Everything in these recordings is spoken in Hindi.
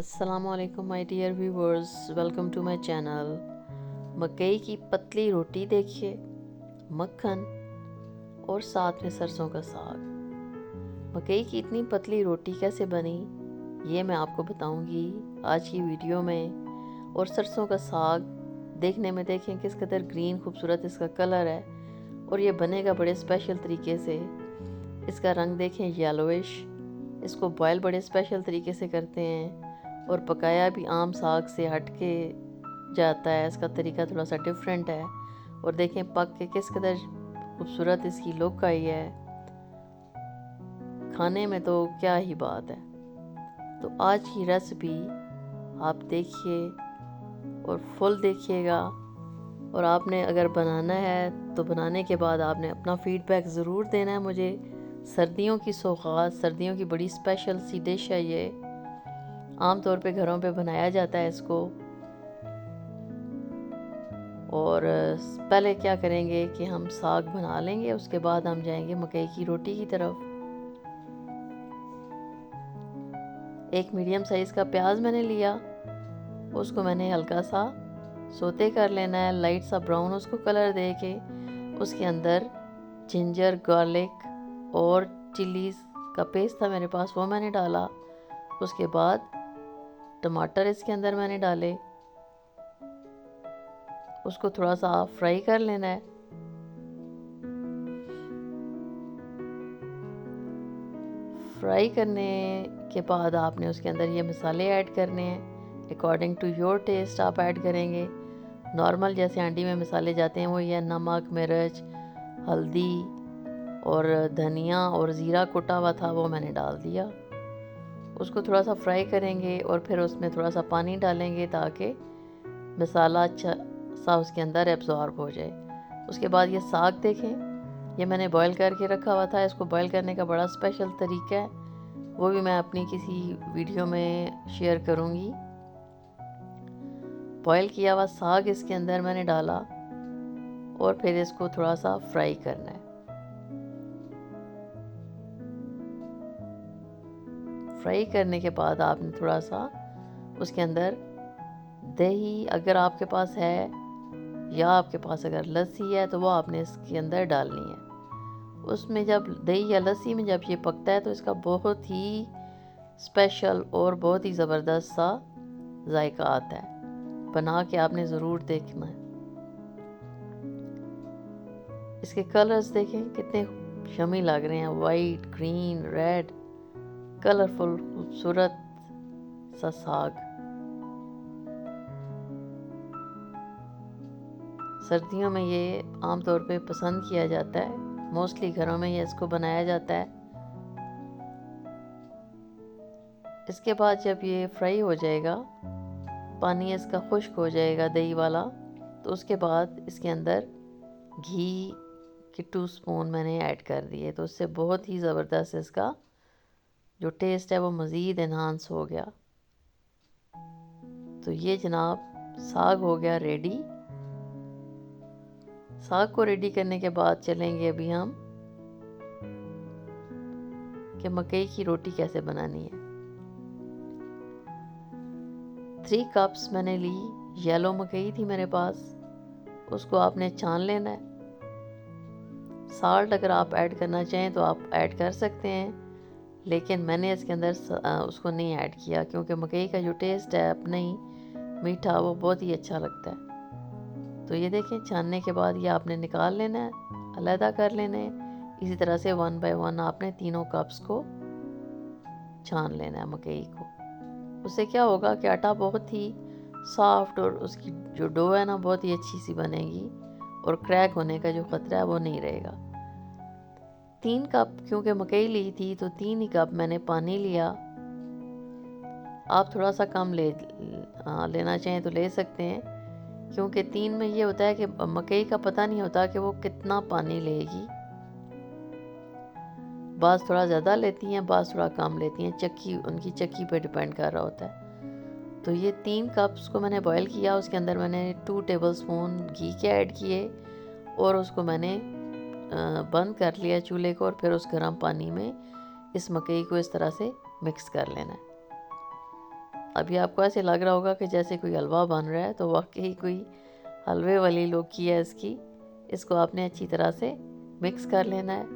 अस्सलामुअलैकुम my dear viewers, welcome to my channel. मकई की पतली रोटी देखिए, मक्खन और साथ में सरसों का साग। मकई की इतनी पतली रोटी कैसे बनी ये मैं आपको बताऊंगी आज की वीडियो में। और सरसों का साग देखने में देखें किस कदर ग्रीन खूबसूरत इसका कलर है, और ये बनेगा बड़े स्पेशल तरीके से। इसका रंग देखें येलोइश। इसको बॉयल बड़े स्पेशल तरीके से करते हैं और पकाया भी आम साग से हट के जाता है। इसका तरीका थोड़ा सा डिफरेंट है। और देखें पक के किस कदर खूबसूरत इसकी लुक आई है, खाने में तो क्या ही बात है। तो आज की रेसिपी आप देखिए और फुल देखिएगा। और आपने अगर बनाना है तो बनाने के बाद आपने अपना फीडबैक ज़रूर देना है मुझे। सर्दियों की सौगात, सर्दियों की बड़ी स्पेशल सी डिश है ये। आम तौर पे घरों पे बनाया जाता है इसको। और पहले क्या करेंगे कि हम साग बना लेंगे, उसके बाद हम जाएंगे मकई की रोटी की तरफ। एक मीडियम साइज़ का प्याज मैंने लिया, उसको मैंने हल्का सा सोते कर लेना है, लाइट सा ब्राउन उसको कलर दे के। उसके अंदर जिंजर, गार्लिक और चिलीज़ का पेस्ट था मेरे पास, वो मैंने डाला। उसके बाद टमाटर इसके अंदर मैंने डाले, उसको थोड़ा सा फ्राई कर लेना है। फ्राई करने के बाद आपने उसके अंदर ये मसाले ऐड करने हैं। अकॉर्डिंग टू योर टेस्ट आप ऐड करेंगे। नॉर्मल जैसे हांडी में मसाले जाते हैं वो ये नमक, मिर्च, हल्दी और धनिया और ज़ीरा कुटा हुआ था वो मैंने डाल दिया। उसको थोड़ा सा फ्राई करेंगे और फिर उसमें थोड़ा सा पानी डालेंगे ताकि मसाला अच्छा सा उसके अंदर एब्जॉर्ब हो जाए। उसके बाद ये साग देखें, ये मैंने बॉईल करके रखा हुआ था। इसको बॉईल करने का बड़ा स्पेशल तरीका है, वो भी मैं अपनी किसी वीडियो में शेयर करूँगी। बॉईल किया हुआ साग इसके अंदर मैंने डाला और फिर इसको थोड़ा सा फ्राई करना है। फ्राई करने के बाद आपने थोड़ा सा उसके अंदर दही अगर आपके पास है, या आपके पास अगर लस्सी है तो वो आपने इसके अंदर डालनी है। उसमें जब दही या लस्सी में जब ये पकता है तो इसका बहुत ही स्पेशल और बहुत ही ज़बरदस्त सा जायका आता है। बना के आपने ज़रूर देखना है। इसके कलर्स देखें कितने यम्मी लग रहे हैं, वाइट, ग्रीन, रेड, कलरफुल खूबसूरत सा साग। सर्दियों में ये आमतौर पे पसंद किया जाता है, मोस्टली घरों में ये इसको बनाया जाता है। इसके बाद जब ये फ्राई हो जाएगा, पानी इसका खुश्क हो जाएगा दही वाला, तो उसके बाद इसके अंदर घी के 2 स्पून मैंने ऐड कर दिए। तो उससे बहुत ही ज़बरदस्त इसका जो टेस्ट है वो मज़ीद इन्हांस हो गया। तो ये जनाब साग हो गया रेडी। साग को रेडी करने के बाद चलेंगे अभी हम कि मकई की रोटी कैसे बनानी है। 3 कप्स मैंने ली, येलो मकई थी मेरे पास, उसको आपने छान लेना है। साल्ट अगर आप ऐड करना चाहें तो आप ऐड कर सकते हैं, लेकिन मैंने इसके अंदर उसको नहीं ऐड किया क्योंकि मकई का जो टेस्ट है अपना ही मीठा, वो बहुत ही अच्छा लगता है। तो ये देखें, छानने के बाद ये आपने निकाल लेना है, अलहदा कर लेना है। इसी तरह से 1 बाय 1 आपने तीनों कप्स को छान लेना है मकई को। उससे क्या होगा कि आटा बहुत ही सॉफ्ट और उसकी जो डो है ना बहुत ही अच्छी सी बनेगी, और क्रैक होने का जो ख़तरा है वो नहीं रहेगा। 3 कप क्योंकि मकई ली थी तो 3 ही कप मैंने पानी लिया। आप थोड़ा सा कम लेना चाहें तो ले सकते हैं, क्योंकि 3 में ये होता है कि मकई का पता नहीं होता कि वो कितना पानी लेगी। बाज़ थोड़ा ज़्यादा लेती हैं, बाज़ थोड़ा कम लेती हैं, चक्की उनकी चक्की पे डिपेंड कर रहा होता है। तो ये 3 कप्स को मैंने बॉईल किया, उसके अंदर मैंने 2 टेबलस्पून घी के ऐड किए और उसको मैंने बंद कर लिया चूल्हे को, और फिर उस गर्म पानी में इस मकई को इस तरह से मिक्स कर लेना है। अभी आपको ऐसे लग रहा होगा कि जैसे कोई हलवा बन रहा है, तो वाकई कोई हलवे वाली लौकी है इसकी। इसको आपने अच्छी तरह से मिक्स कर लेना है।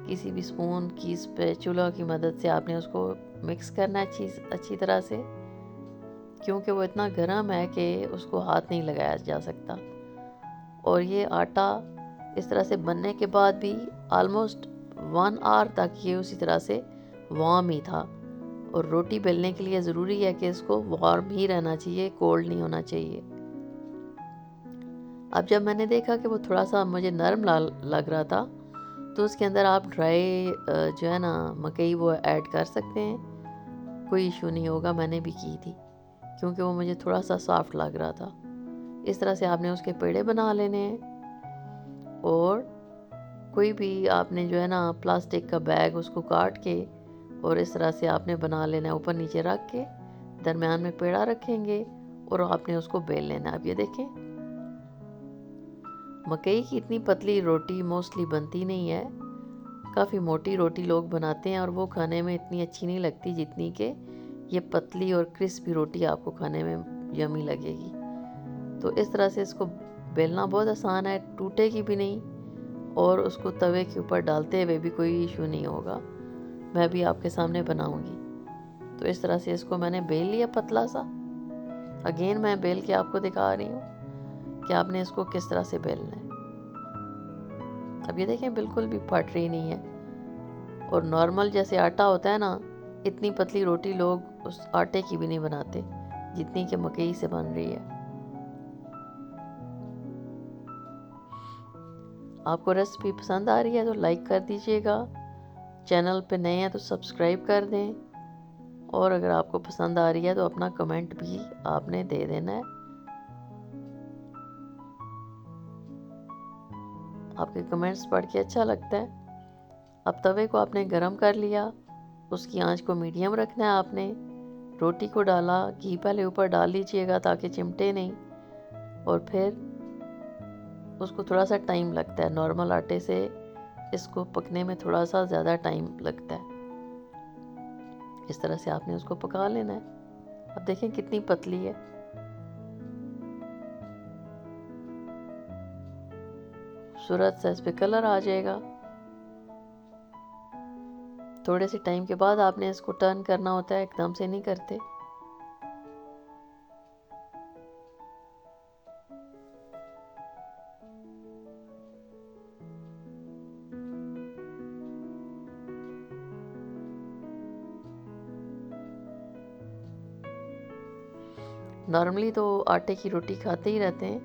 किसी भी स्पून की स्पैचुला की मदद से आपने उसको मिक्स करना है अच्छी तरह से, क्योंकि वो इतना गर्म है कि उसको हाथ नहीं लगाया जा सकता। और ये आटा इस तरह से बनने के बाद भी ऑलमोस्ट 1 आवर तक ये उसी तरह से वार्म ही था। और रोटी बेलने के लिए ज़रूरी है कि इसको वार्म ही रहना चाहिए, कोल्ड नहीं होना चाहिए। अब जब मैंने देखा कि वो थोड़ा सा मुझे नरम लग रहा था, तो उसके अंदर आप ड्राई जो है ना मकई वो ऐड कर सकते हैं, कोई इशू नहीं होगा। मैंने भी की थी क्योंकि वो मुझे थोड़ा सा सॉफ्ट लग रहा था। इस तरह से आपने उसके पेड़े बना लेने हैं। और कोई भी आपने जो है ना प्लास्टिक का बैग उसको काट के और इस तरह से आपने बना लेना है, ऊपर नीचे रख के दरमियान में पेड़ा रखेंगे और आपने उसको बेल लेना है। अब ये देखें, मकई की इतनी पतली रोटी मोस्टली बनती नहीं है, काफ़ी मोटी रोटी लोग बनाते हैं और वो खाने में इतनी अच्छी नहीं लगती जितनी कि ये पतली और क्रिस्पी रोटी आपको खाने में यमी लगेगी। तो इस तरह से इसको बेलना बहुत आसान है, टूटेगी भी नहीं और उसको तवे के ऊपर डालते हुए भी कोई इशू नहीं होगा। मैं भी आपके सामने बनाऊंगी। तो इस तरह से इसको मैंने बेल लिया पतला सा। अगेन मैं बेल के आपको दिखा रही हूँ कि आपने इसको किस तरह से बेलना है। अब ये देखें, बिल्कुल भी फट रही नहीं है। और नॉर्मल जैसे आटा होता है ना, इतनी पतली रोटी लोग उस आटे की भी नहीं बनाते जितनी कि मकई से बन रही है। आपको रेसिपी पसंद आ रही है तो लाइक कर दीजिएगा, चैनल पे नए हैं तो सब्सक्राइब कर दें, और अगर आपको पसंद आ रही है तो अपना कमेंट भी आपने दे देना है। आपके कमेंट्स पढ़ के अच्छा लगता है। अब तवे को आपने गरम कर लिया, उसकी आंच को मीडियम रखना है आपने। रोटी को डाला, घी पहले ऊपर डाल लीजिएगा ताकि चिमटे नहीं, और फिर उसको थोड़ा सा टाइम लगता है। नॉर्मल आटे से इसको पकने में थोड़ा सा ज़्यादा टाइम लगता है। इस तरह से आपने उसको पका लेना है। अब देखें कितनी पतली है। खूबसूरत सा इस पे कलर आ जाएगा। थोड़े से टाइम के बाद आपने इसको टर्न करना होता है, एकदम से नहीं करते। नॉर्मली तो आटे की रोटी खाते ही रहते हैं,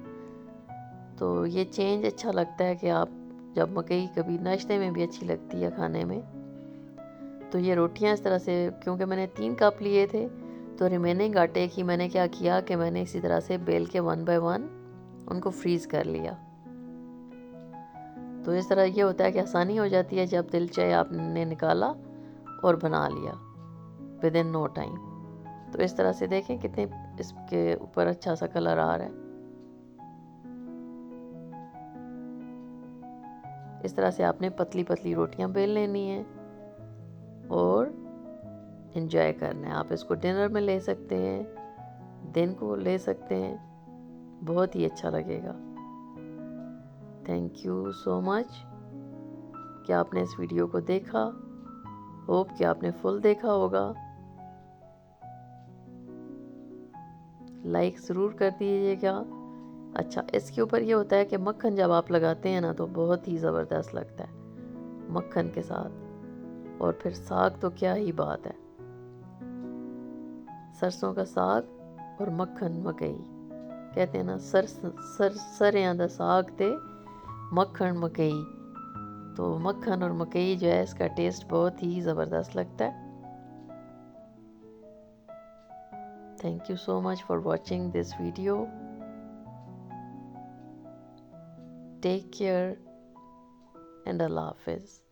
तो ये चेंज अच्छा लगता है कि आप जब मकई कभी नाश्ते में भी अच्छी लगती है खाने में। तो ये रोटियां इस तरह से, क्योंकि मैंने 3 कप लिए थे, तो रिमेनिंग आटे की मैंने क्या किया कि मैंने इसी तरह से बेल के 1 बाय 1 उनको फ्रीज़ कर लिया। तो इस तरह ये होता है कि आसानी हो जाती है, जब दिल चाहे आपने निकाला और बना लिया विद इन नो टाइम। तो इस तरह से देखें कितने इसके ऊपर अच्छा सा कलर आ रहा है। इस तरह से आपने पतली पतली रोटियां बेल लेनी है और एंजॉय करना है। आप इसको डिनर में ले सकते हैं, दिन को ले सकते हैं, बहुत ही अच्छा लगेगा। थैंक यू सो मच कि आपने इस वीडियो को देखा। होप कि आपने फुल देखा होगा। लाइक ज़रूर कर दीजिएगा। अच्छा, इसके ऊपर ये होता है कि मक्खन जब आप लगाते हैं ना तो बहुत ही ज़बरदस्त लगता है मक्खन के साथ। और फिर साग तो क्या ही बात है, सरसों का साग और मक्खन मकई। कहते हैं ना, सरेआं दा साग ते मक्खन मकई। तो मक्खन और मकई जो है, इसका टेस्ट बहुत ही ज़बरदस्त लगता है। Thank you so much for watching this video. Take care and अल्लाह हाफिज़।